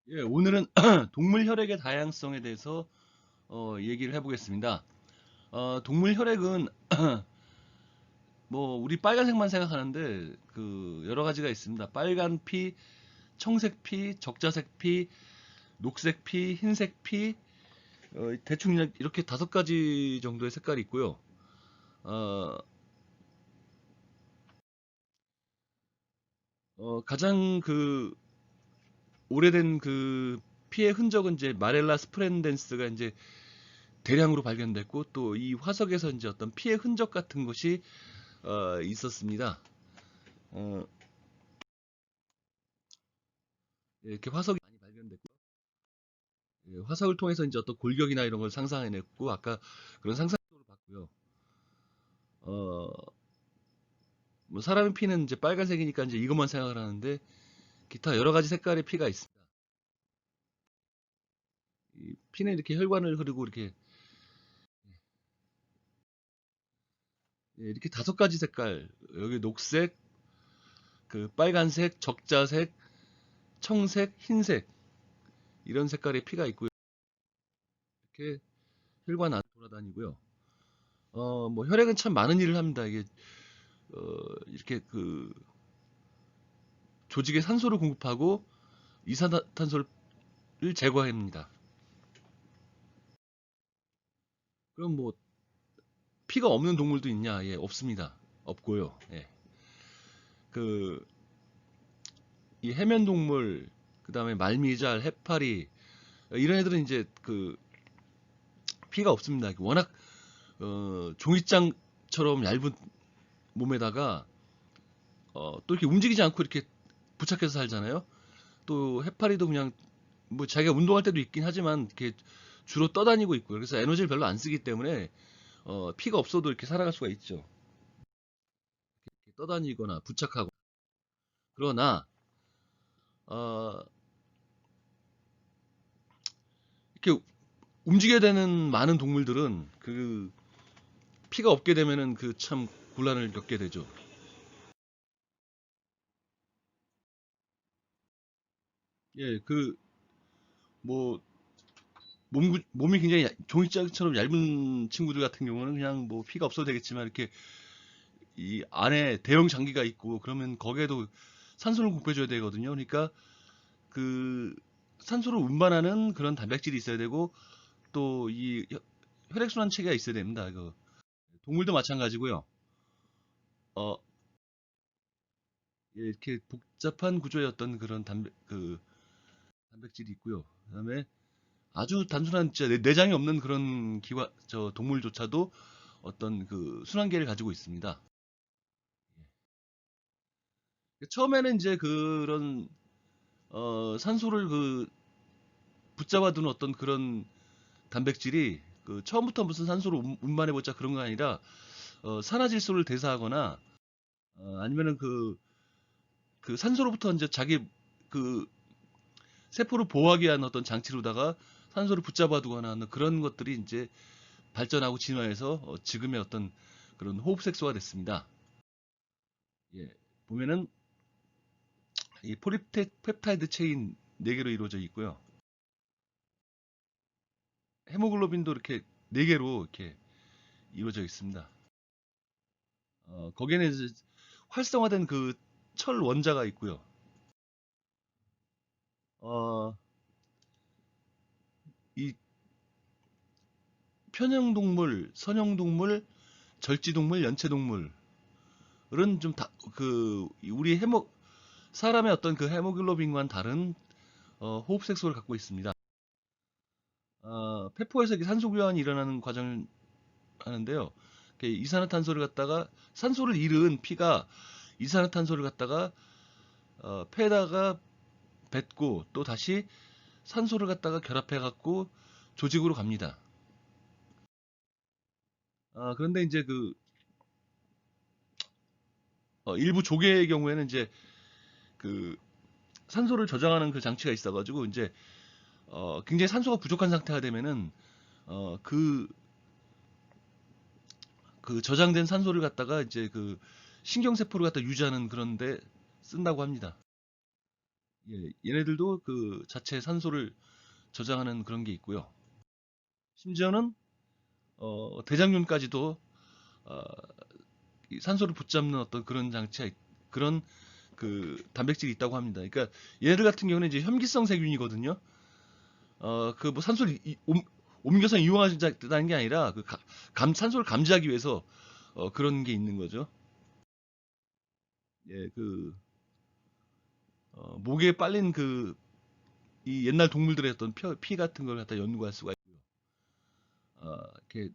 예, 오늘은 동물 혈액의 다양성에 대해서 얘기를 해보겠습니다. 동물 혈액은 뭐 우리 빨간색만 생각하는데 그 여러 가지가 있습니다. 빨간 피, 청색 피, 적자색 피, 녹색 피, 흰색 피, 대충 이렇게 5가지 정도의 색깔이 있고요. 어, 가장 그 오래된 그 피의 흔적은 이제 마렐라 스프렌덴스가 이제 대량으로 발견됐고, 또 이 화석에서 이제 어떤 피의 흔적 같은 것이 있었습니다. 어, 이렇게 화석이 많이 발견됐고, 예, 화석을 통해서 이제 어떤 골격이나 이런 걸 상상해냈고, 아까 그런 상상도를 봤고요. 어, 뭐 사람의 피는 이제 빨간색이니까 이제 이것만 생각을 하는데, 기타 여러 가지 색깔의 피가 있습니다. 이 피는 이렇게 혈관을 흐르고 이렇게, 예, 이렇게 5가지 색깔, 여기 녹색, 그 빨간색, 적자색, 청색, 흰색, 이런 색깔의 피가 있고요. 이렇게 혈관 안에 돌아다니고요. 뭐 혈액은 참 많은 일을 합니다. 이게 어, 이렇게 그 조직에 산소를 공급하고 이산화탄소를 제거합니다. 그럼 뭐 피가 없는 동물도 있냐? 예, 없습니다. 없고요. 예. 그 이 해면 동물, 그다음에 말미잘, 해파리, 이런 애들은 이제 그 피가 없습니다. 워낙 종이장처럼 얇은 몸에다가 또 이렇게 움직이지 않고 이렇게 부착해서 살잖아요. 또 해파리도 그냥 뭐 자기가 운동할 때도 있긴 하지만 이렇게 주로 떠다니고 있고요. 그래서 에너지를 별로 안 쓰기 때문에 피가 없어도 이렇게 살아갈 수가 있죠. 이렇게 떠다니거나 부착하고. 그러나 어, 이렇게 움직여야 되는 많은 동물들은 그 피가 없게 되면은 그 참 곤란을 겪게 되죠. 예, 그 뭐 몸이 굉장히 종이장처럼 얇은 친구들 같은 경우는 그냥 뭐 피가 없어도 되겠지만, 이렇게 이 안에 대형 장기가 있고 그러면 거기에도 산소를 공급해줘야 되거든요. 그러니까 그 산소를 운반하는 그런 단백질이 있어야 되고, 또 이 혈액순환 체계가 있어야 됩니다. 그 동물도 마찬가지고요. 어, 예, 이렇게 복잡한 구조의 어떤 그런 단백질이 있고요. 그다음에 아주 단순한 진짜 내장이 없는 그런 저 동물조차도 어떤 그 순환계를 가지고 있습니다. 처음에는 이제 그런 산소를 그 붙잡아 두는 어떤 그런 단백질이 그 처음부터 무슨 산소를 운반해보자 그런 거 아니라 산화질소를 대사하거나 아니면은 그 산소로부터 이제 자기 그 세포를 보호하기 위한 어떤 장치로다가 산소를 붙잡아 두거나 하는 그런 것들이 이제 발전하고 진화해서 지금의 어떤 그런 호흡색소가 됐습니다. 예, 보면은 이 폴리펩타이드 체인 4개로 이루어져 있고요. 헤모글로빈도 이렇게 4개로 이렇게 이루어져 있습니다. 거기에는 이제 활성화된 그 철 원자가 있고요. 어, 이 편형동물, 선형동물, 절지동물, 연체동물은 좀 그 우리 사람의 어떤 그 헤모글로빈과는 다른 호흡색소를 갖고 있습니다. 폐포에서 이렇게 산소 교환이 일어나는 과정을 하는데요. 이렇게 이산화탄소를 갖다가 산소를 잃은 피가 이산화탄소를 갖다가 폐에다가 뱉고, 또 다시 산소를 갖다가 결합해 갖고 조직으로 갑니다. 그런데 이제 일부 조개의 경우에는 이제 그 산소를 저장하는 그 장치가 있어가지고 이제 굉장히 산소가 부족한 상태가 되면은 어, 그, 그 저장된 산소를 갖다가 이제 그 신경세포를 갖다 유지하는 그런데 쓴다고 합니다. 예, 얘네들도 그 자체 산소를 저장하는 그런 게 있고요. 심지어는 대장균까지도 어, 이 산소를 붙잡는 어떤 그런 장치가 그런 그 단백질이 있다고 합니다. 그러니까 얘네들 같은 경우는 이제 혐기성 세균이거든요. 그 뭐 산소를 옮겨서 이용하자는 게 아니라 그 산소를 감지하기 위해서 그런 게 있는 거죠. 예, 그 목에 빨린 그 이 옛날 동물들의 어떤 피 같은 걸 갖다 연구할 수가 있고요. 이렇게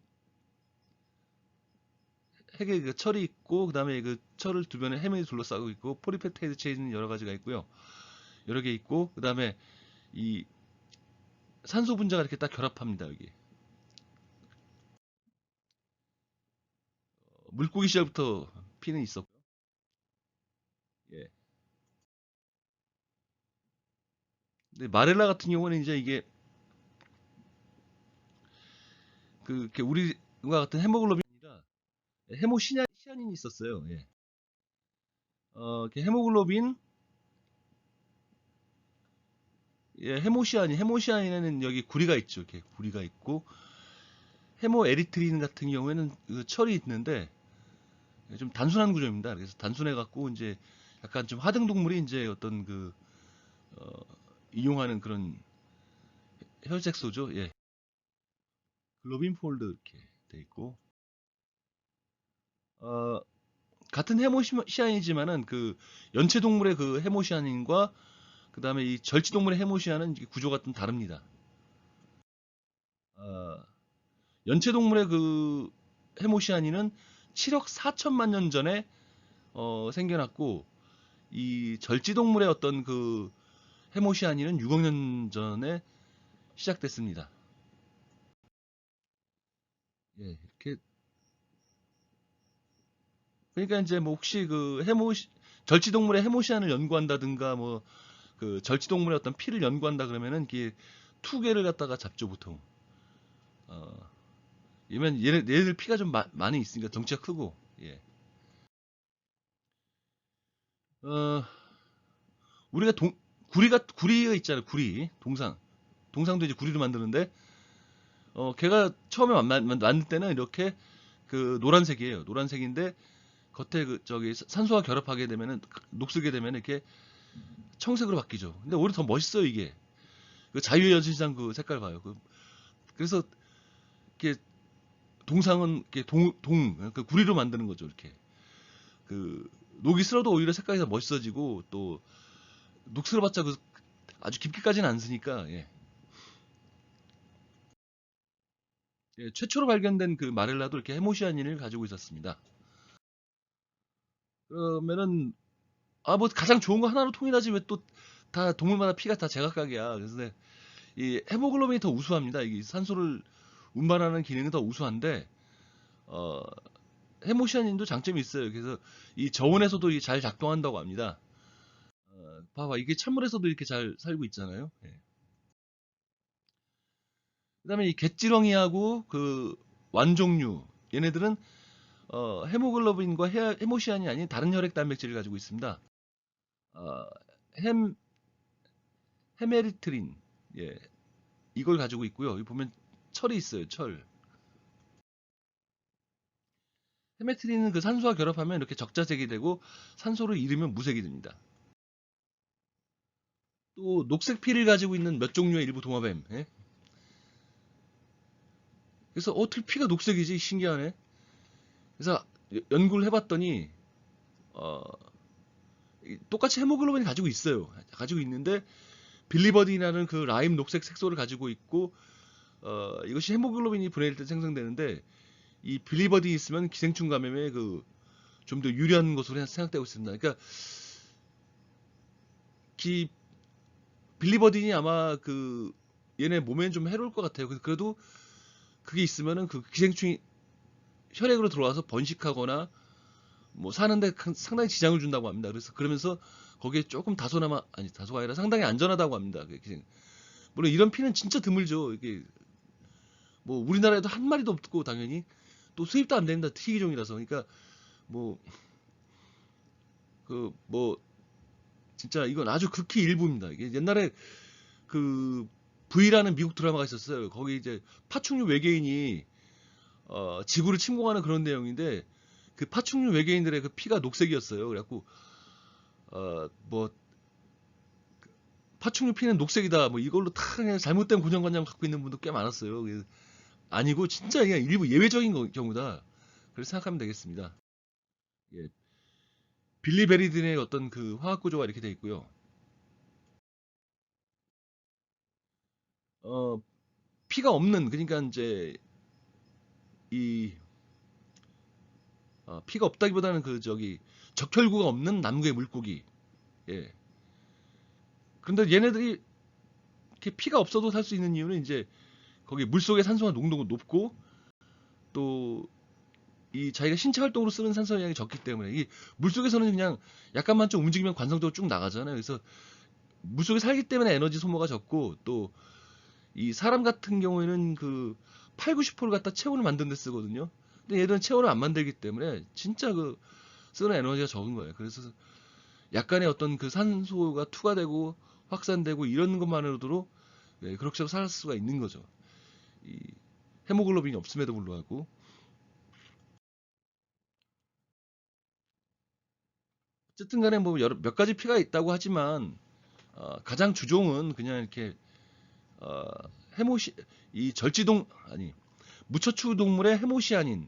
핵에 그 철이 있고 그다음에 그 철을 주변에 해면이 둘러싸고 있고 포리페프타이드 체인은 여러 가지가 있고요. 여러 개 있고 그다음에 이 산소 분자가 이렇게 딱 결합합니다. 여기 물고기 시절부터 피는 있었고, 예. 근데 마렐라 같은 경우는 이제 이게 그 이렇게 우리와 같은 헤모글로빈이 아니라 헤모시아닌이 있었어요. 예. 이렇게 헤모글로빈, 예, 헤모시아닌에는 여기 구리가 있죠. 이렇게 구리가 있고 헤모에리트린 같은 경우에는 그 철이 있는데 좀 단순한 구조입니다. 그래서 단순해 갖고 이제 약간 좀 하등 동물이 이제 어떤 그 어, 이용하는 그런 혈색소죠. 예. 글로빈 폴드 이렇게 돼 있고 어, 같은 헤모시아닌이지만은 그 연체 동물의 그 헤모시아닌과 그다음에 이 절지 동물의 헤모시아는 구조가 좀 다릅니다. 어, 연체 동물의 그 헤모시아닌은 7억 4천만 년 전에 생겨났고 이 절지 동물의 어떤 그 헤모시아닌은 6억 년 전에 시작됐습니다. 예, 이렇게 그러니까 이제 뭐 혹시 그 절지 동물의 헤모시안을 연구한다든가 뭐 그 절지 동물의 어떤 피를 연구한다 그러면은 이게 투 개를 갖다가 잡죠 보통. 어, 얘네들 피가 좀 많이 있으니까 덩치가 크고. 예. 어, 우리가 구리가 있잖아요. 구리. 동상도 이제 구리로 만드는데 걔가 처음에 만들 때는 이렇게 그 노란색이에요. 노란색인데 겉에 그 저기 산소와 결합하게 되면은 녹슬게 되면 이렇게 청색으로 바뀌죠. 근데 오히려 더 멋있어요, 이게. 그 자유의 여신상 그 색깔 봐요. 그래서 이렇게 동상은 이렇게 그 구리로 만드는 거죠, 이렇게. 그 녹이 슬어도 오히려 색깔이 더 멋있어지고 또 녹슬어봤자 그 아주 깊게까지는 안 쓰니까 예. 예, 최초로 발견된 그 마렐라도 이렇게 헤모시아닌을 가지고 있었습니다. 그러면은 뭐 가장 좋은 거 하나로 통일하지 왜 또 다 동물마다 피가 다 제각각이야. 그래서 이 헤모글로빈이 더 우수합니다. 이게 산소를 운반하는 기능이 더 우수한데 어, 헤모시아닌도 장점이 있어요. 그래서 이 저온에서도 이게 잘 작동한다고 합니다. 봐봐, 이게 찬물에서도 이렇게 잘 살고 있잖아요. 예. 그다음에 이 갯지렁이하고 그 완종류 얘네들은 헤모글로빈과 헤모시안이 아닌 다른 혈액 단백질을 가지고 있습니다. 어, 햄 헤메리트린, 예, 이걸 가지고 있고요. 여기 보면 철이 있어요. 철. 헤메트린은 그 산소와 결합하면 이렇게 적자색이 되고 산소를 잃으면 무색이 됩니다. 또 녹색 피를 가지고 있는 몇 종류의 일부 도마뱀. 예? 그래서 어떻게 피가 녹색이지? 신기하네. 그래서 연구를 해봤더니 어, 똑같이 헤모글로빈이 가지고 있어요. 가지고 있는데 빌리버딘이라는 그 라임 녹색 색소를 가지고 있고 이것이 헤모글로빈이 분해될 때 생성되는데 이 빌리버딘이 있으면 기생충 감염에 그 좀 더 유리한 것으로 생각되고 있습니다. 그러니까 기 빌리버딘이 아마 그 얘네 몸에는 좀 해로울 것 같아요. 그래도 그게 있으면은 그 기생충이 혈액으로 들어와서 번식하거나 뭐 사는데 상당히 지장을 준다고 합니다. 그래서 그러면서 거기에 조금 다소나마 아니 다소가 아니라 상당히 안전하다고 합니다. 물론 이런 피는 진짜 드물죠. 이게 뭐 우리나라에도 한 마리도 없고 당연히 또 수입도 안 된다 특이종이라서 그러니까 뭐 그 뭐 진짜 이건 아주 극히 일부입니다. 이게 옛날에 그 V라는 미국 드라마가 있었어요. 거기 이제 파충류 외계인이 지구를 침공하는 그런 내용인데 그 파충류 외계인들의 그 피가 녹색이었어요. 그래갖고 뭐 파충류 피는 녹색이다 뭐 이걸로 다 그냥 잘못된 고정관념 갖고 있는 분도 꽤 많았어요. 아니고 진짜 그냥 일부 예외적인 경우다. 그렇게 생각하면 되겠습니다. 예. 빌리 베리든의 어떤 그 화학 구조가 이렇게 돼 있고요. 어, 피가 없는 그러니까 이제 이 피가 없다기보다는 그 저기 적혈구가 없는 남극의 물고기. 예. 그런데 얘네들이 이렇게 피가 없어도 살 수 있는 이유는 이제 거기 물속의 산소가 농도가 높고 또 이 자기가 신체 활동으로 쓰는 산소 양이 적기 때문에 이 물속에서는 그냥 약간만 좀 움직이면 관성적으로 쭉 나가잖아요. 그래서 물속에 살기 때문에 에너지 소모가 적고 또 이 사람 같은 경우에는 그 8, 90%를 갖다 체온을 만드는 데 쓰거든요. 근데 얘들은 체온을 안 만들기 때문에 진짜 그 쓰는 에너지가 적은 거예요. 그래서 약간의 어떤 그 산소가 투과되고 확산되고 이런 것만으로도 네, 그렇게 살 수가 있는 거죠. 이 헤모글로빈이 없음에도 불구하고 어쨌든 간에 뭐 여러 몇 가지 피가 있다고 하지만 가장 주종은 그냥 이렇게 어, 해모시 이 절지동 아니 무척추 동물의 해모시아닌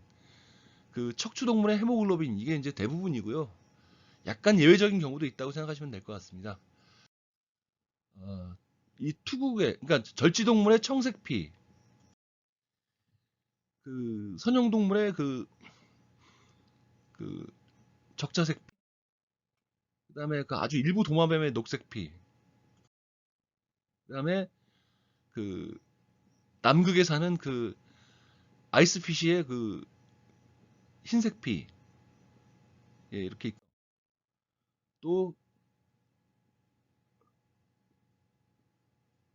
그 척추 동물의 헤모글로빈 이게 이제 대부분이고요. 약간 예외적인 경우도 있다고 생각하시면 될 것 같습니다. 이 투국의 그러니까 절지동물의 청색피, 그 선형동물의 그 적자색, 그다음에 그 아주 일부 도마뱀의 녹색피, 그다음에 그 남극에 사는 그 아이스피쉬의 그 흰색피, 예, 이렇게 있고 또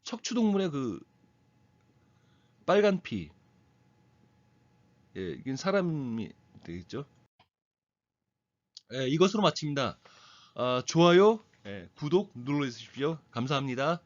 척추동물의 그 빨간 피, 예, 이건 사람이 되겠죠. 예, 이것으로 마칩니다. 좋아요, 예, 구독 눌러주십시오. 감사합니다.